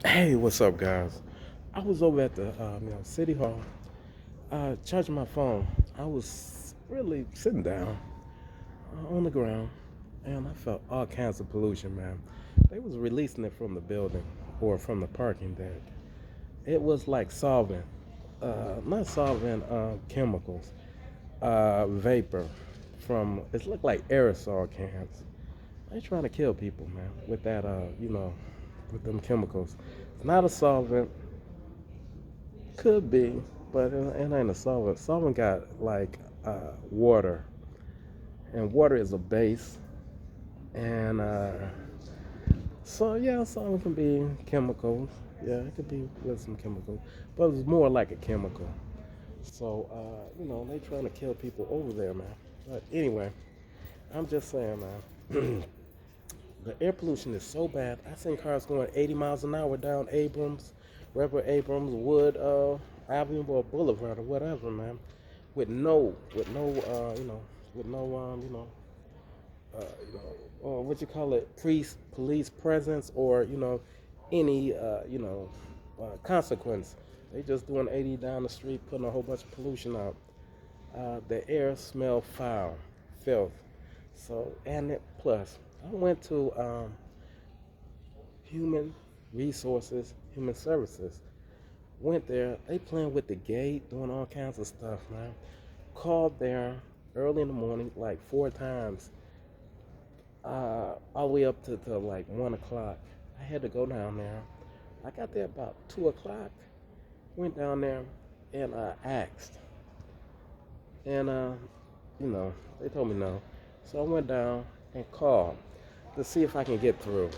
Hey, what's up, guys? I was over at the city hall, charging my phone. I was really sitting down on the ground, and I felt all kinds of pollution, man. They was releasing it from the building or from the parking deck. It was like solvent, not solvent, chemicals, vapor from. It looked like aerosol cans. They trying to kill people, man, with that, with them chemicals. It's not a solvent. Could be, but it ain't a solvent. Solvent got like water, and water is a base, and so yeah, solvent can be chemicals. Yeah, it could be with some chemicals, but it's more like a chemical. So they trying to kill people over there, man. But anyway, I'm just saying, man. The air pollution is so bad. I seen cars going 80 miles an hour down Reverend Abrams Wood Avenue or Boulevard or whatever, man, with no what you call it, police presence or any consequence. They just doing 80 down the street, putting a whole bunch of pollution out. The air smell foul, filth. So plus, I went to human human services. Went there, they playing with the gate, doing all kinds of stuff, man. Called there early in the morning, like 4 times, all the way up to like 1 o'clock. I had to go down there. I got there about 2 o'clock. Went down there and I asked, and they told me no. So I went down and called to see if I can get through.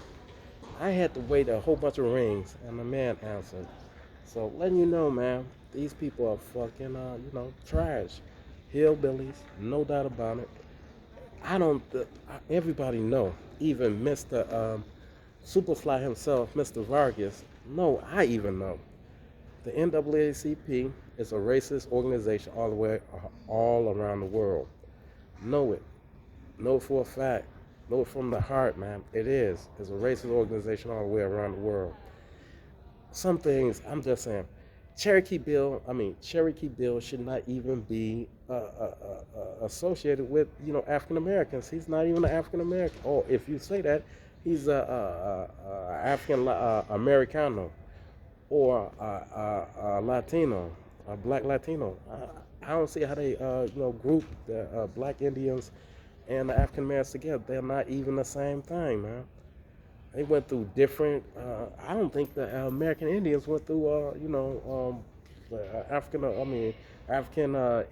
I had to wait a whole bunch of rings, and the man answered. So letting you know, man, these people are fucking, trash, hillbillies, no doubt about it. I don't. Everybody know, even Mr. Superfly himself, Mr. Vargas. No, I even know. The NAACP is a racist organization all around the world. Know it. Know it for a fact. Know it from the heart, man. It is. It's a racist organization all the way around the world. Some things, I'm just saying, Cherokee Bill should not even be associated with, African Americans. He's not even an African American. Oh, if you say that, he's a African Americano or a Latino, a black Latino. I don't see how they, group the black Indians and the African Americans together. They're not even the same thing, man. They went through different. I don't think the American Indians went through, the African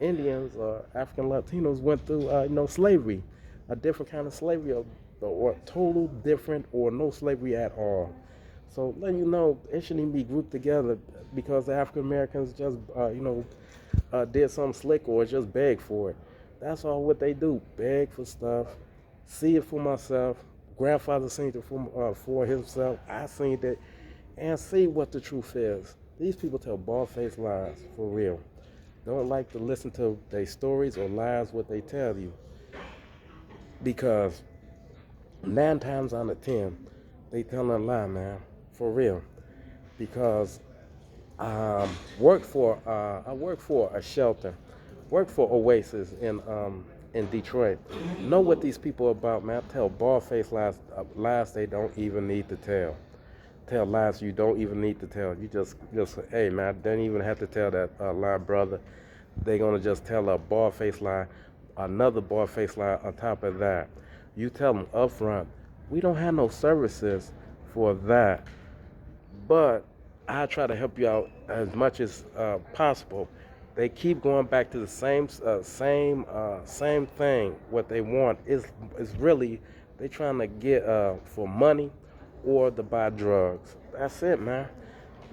Indians or African Latinos went through, slavery, a different kind of slavery, or total different or no slavery at all. So letting you know, it shouldn't even be grouped together because the African Americans just, did something slick or just beg for it. That's all what they do, beg for stuff. See it for myself. Grandfather seen it for himself. I seen it, and see what the truth is. These people tell bald-faced lies for real. Don't like to listen to their stories or lies what they tell you because 9 times out of 10 they tell a lie, man, for real. Because I work for a shelter, work for Oasis in Detroit. Know what these people are about, man. Tell bald-faced lies they don't even need to tell. Tell lies you don't even need to tell. You just hey, man, don't even have to tell that lie, brother. They're gonna just tell a bald-faced lie, another bald-faced lie on top of that. You tell them up front, we don't have no services for that, but I try to help you out as much as possible. They keep going back to the same thing. What they want is really they trying to get for money or to buy drugs. That's it, man.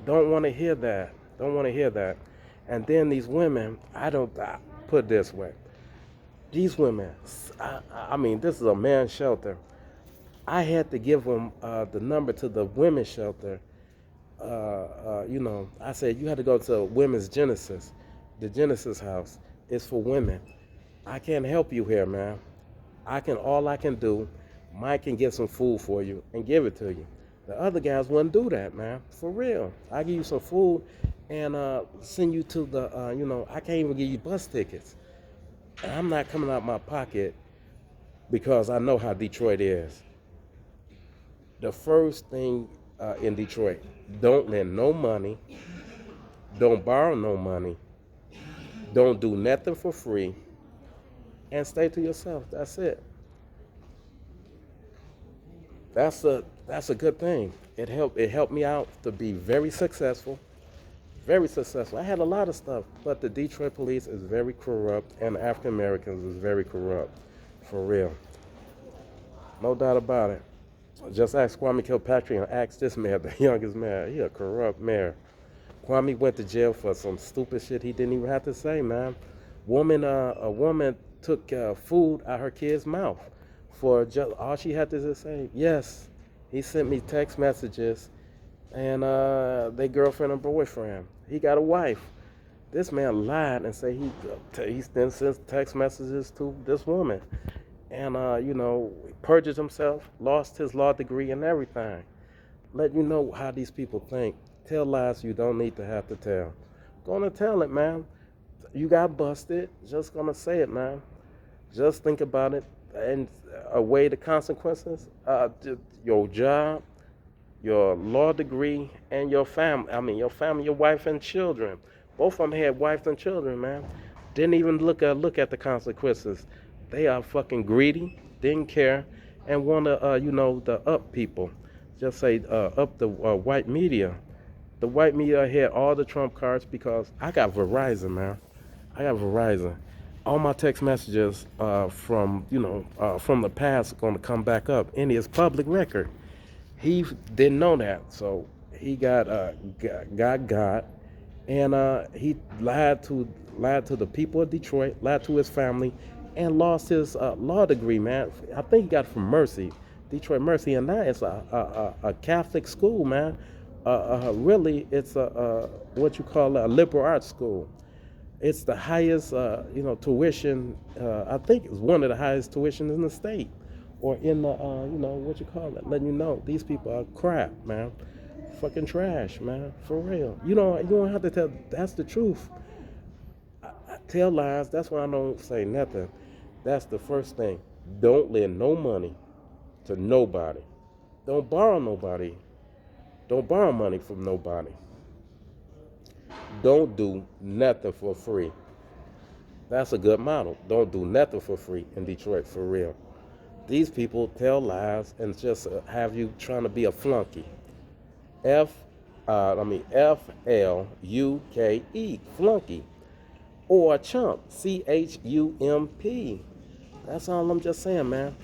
Don't want to hear that. Don't want to hear that. And then these women, I put it this way. These women, this is a man's shelter. I had to give them the number to the women's shelter. I said you had to go to Women's Genesis. The Genesis house is for women. I can't help you here, man. All I can do, Mike can get some food for you and give it to you. The other guys wouldn't do that, man. For real. I give you some food and send you to the, I can't even give you bus tickets. And I'm not coming out my pocket because I know how Detroit is. The first thing in Detroit, don't lend no money, don't borrow no money, don't do nothing for free, and stay to yourself. That's it. That's a good thing. It helped me out to be very successful. Very successful. I had a lot of stuff, but the Detroit police is very corrupt, and African Americans is very corrupt, for real. No doubt about it. Just ask Kwame Kilpatrick and ask this mayor, the youngest mayor. He a corrupt mayor. Kwame went to jail for some stupid shit he didn't even have to say, man. A woman took food out her kid's mouth for just all she had to just say. Yes, he sent me text messages, and they girlfriend and boyfriend. He got a wife. This man lied and said he then sends text messages to this woman, and perjured himself, lost his law degree and everything. Let you know how these people think. Tell lies you don't need to have to tell. Gonna tell it, man. You got busted. Just gonna say it, man. Just think about it and weigh the consequences. Your job, your law degree, and your family. I mean, your family, your wife and children. Both of them had wives and children, man. Didn't even look at the consequences. They are fucking greedy, didn't care, and want to, the up people. Just say up the white media. The white media had all the Trump cards because I got Verizon, man. I got Verizon. All my text messages from the past are going to come back up in his public record. He didn't know that, so he got, and he lied to the people of Detroit, lied to his family, and lost his law degree, man. I think he got it from Mercy, Detroit Mercy, and now it's a Catholic school, man. Really, it's what you call a liberal arts school. It's the highest, tuition. I think it's one of the highest tuitions in the state, or in the, what you call it. Letting you know these people are crap, man. Fucking trash, man. For real. You don't have to tell. That's the truth. I tell lies. That's why I don't say nothing. That's the first thing. Don't lend no money to nobody. Don't borrow nobody. Don't borrow money from nobody. Don't do nothing for free. That's a good model. Don't do nothing for free in Detroit, for real. These people tell lies and just have you trying to be a flunky. FLUKE, flunky, or a chump, CHUMP. That's all I'm just saying, man.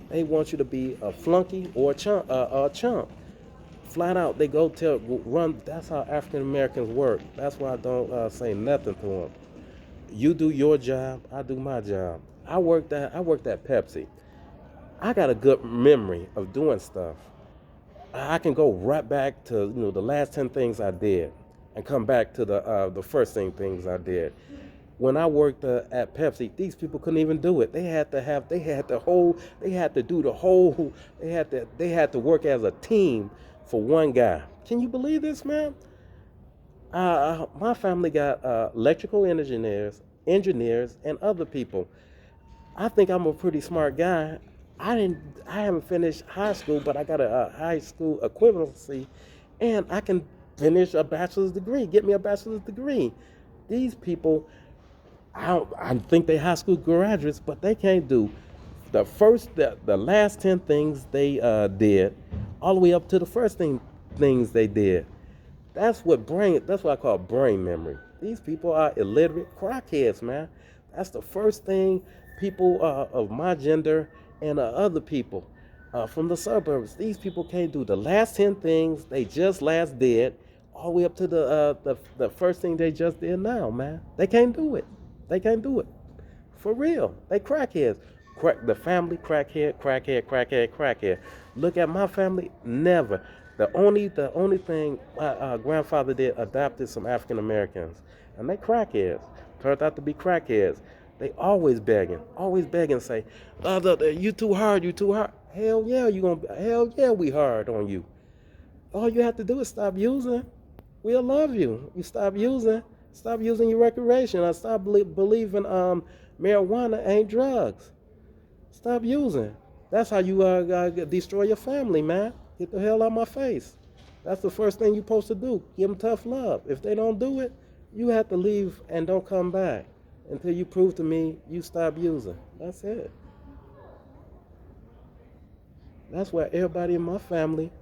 They want you to be a flunky or a chump. Flat out, they run. That's how African Americans work. That's why I don't say nothing to them. You do your job, I do my job. I worked at Pepsi. I got a good memory of doing stuff. I can go right back to the last 10 things I did, and come back to the first things I did. When I worked at Pepsi, these people couldn't even do it. They had to work as a team for one guy. Can you believe this, man? My family got electrical engineers, and other people. I think I'm a pretty smart guy. I haven't finished high school, but I got a high school equivalency, and I can finish a bachelor's degree. Get me a bachelor's degree. These people, I think they high school graduates, but they can't do the last 10 things they did, all the way up to the first things they did. That's what I call brain memory. These people are illiterate crackheads, man. That's the first thing people of my gender and other people from the suburbs. These people can't do the last 10 things they just last did, all the way up to the first thing they just did now, man. They can't do it. They can't do it. For real. They crackheads. The family crackhead. Look at my family, never. The only thing my grandfather did, adopted some African Americans, and they crackheads. Turned out to be crackheads. They always begging, say, you too hard. Hell yeah, we hard on you. All you have to do is stop using. We'll love you. You stop using. Stop using your recreation. Or stop believing marijuana ain't drugs. Stop using. That's how you destroy your family, man. Get the hell out of my face. That's the first thing you're supposed to do. Give them tough love. If they don't do it, you have to leave and don't come back until you prove to me you stop using. That's it. That's why everybody in my family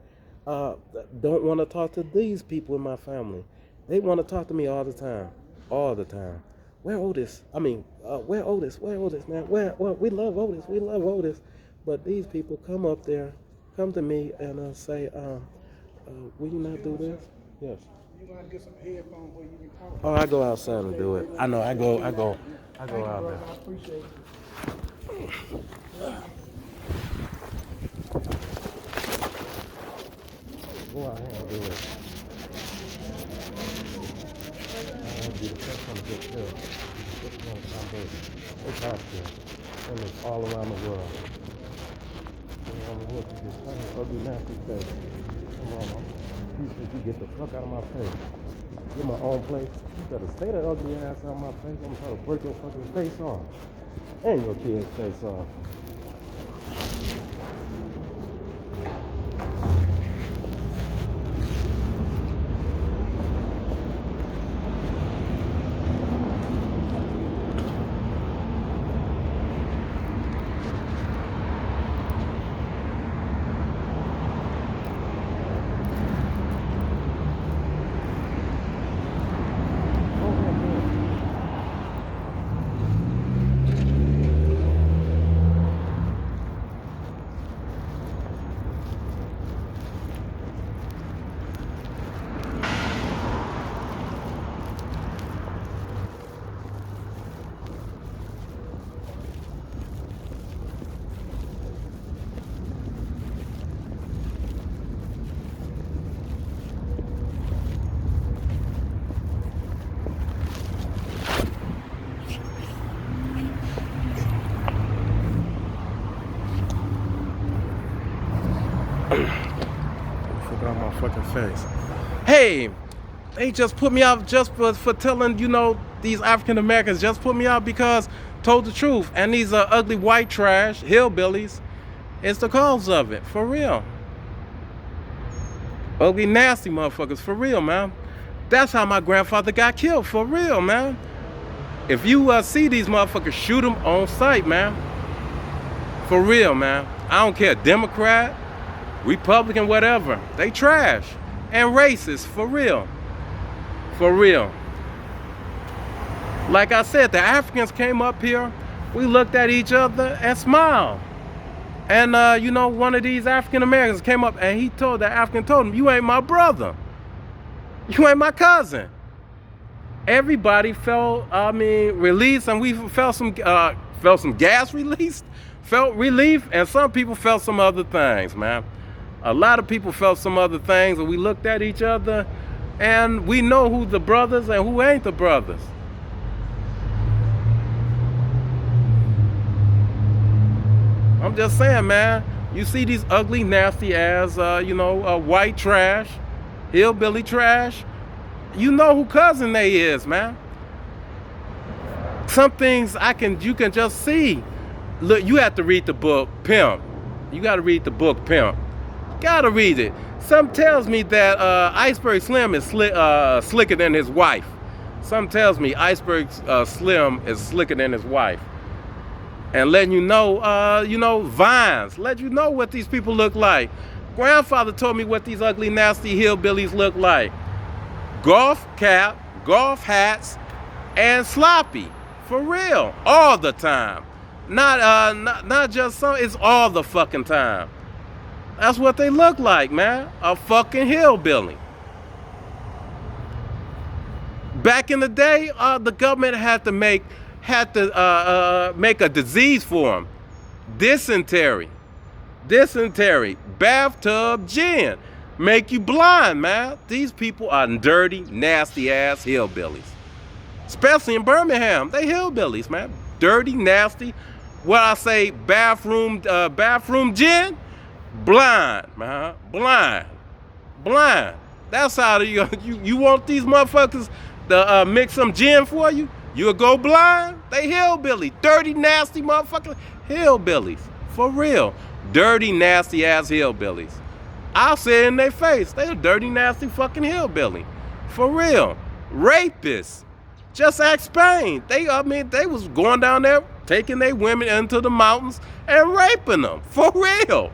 uh, don't want to talk to these people in my family. They want to talk to me all the time. All the time. Where Otis? Where Otis? Where Otis, man? Well, we love Otis. We love Otis. But these people come up there, come to me and say, will you not do this? Yes. You want to get some headphones where you can talk. Oh, I go outside and do it. I know. I go Thank you, out brother. there. I appreciate it. Go out here and do it. I want to be the first one to get killed. This one time, baby. It's out there. And it's all around the world. All around the world, you get funny, ugly, nasty face. Come on, man. You get the fuck out of my face. Get my own place. You better stay that ugly ass out of my face. I'm trying to break your fucking face off. And your kid's face off. Fuck out my fucking face. Hey, they just put me out just for telling, these African Americans just put me out because told the truth. And these ugly white trash, hillbillies, it's the cause of it. For real. Ugly, nasty motherfuckers. For real, man. That's how my grandfather got killed. For real, man. If you see these motherfuckers, shoot them on sight, man. For real, man. I don't care. Democrat, Republican, whatever. They trash. And racist. For real. For real. Like I said, the Africans came up here. We looked at each other and smiled. And, one of these African Americans came up and the African told him, you ain't my brother. You ain't my cousin. Everybody felt, released, and we felt some gas released, felt relief, and some people felt some other things, man. A lot of people felt some other things, and we looked at each other, and we know who the brothers and who ain't the brothers. I'm just saying, man, you see these ugly, nasty ass, white trash, hillbilly trash, you know who cousin they is, man. Some things you can just see. Look, you have to read the book, Pimp. You got to read the book, Pimp. Gotta read it. Some tells me that Iceberg Slim is slicker than his wife. Some tells me Iceberg Slim is slicker than his wife. And letting you know, Vines. Let you know what these people look like. Grandfather told me what these ugly, nasty hillbillies look like. Golf cap, golf hats, and sloppy. For real. All the time. Not just some, it's all the fucking time. That's what they look like, man. A fucking hillbilly. Back in the day, the government had to make a disease for them. Dysentery, bathtub gin, make you blind, man. These people are dirty, nasty ass hillbillies. Especially in Birmingham, they hillbillies, man. Dirty, nasty. What I say, bathroom gin, blind, man, blind. Blind. That's how you want these motherfuckers to mix some gin for you? You'll go blind? They hillbilly. Dirty, nasty motherfuckers. Hillbillies. For real. Dirty, nasty ass hillbillies. I'll say it in their face. They a dirty, nasty fucking hillbilly. For real. Rapists. Just ask Spain. They was going down there, taking their women into the mountains and raping them. For real.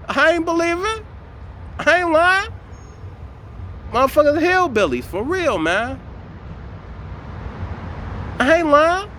I ain't believe it. I ain't lying. Motherfuckers hillbillies. For real, man. I ain't lying.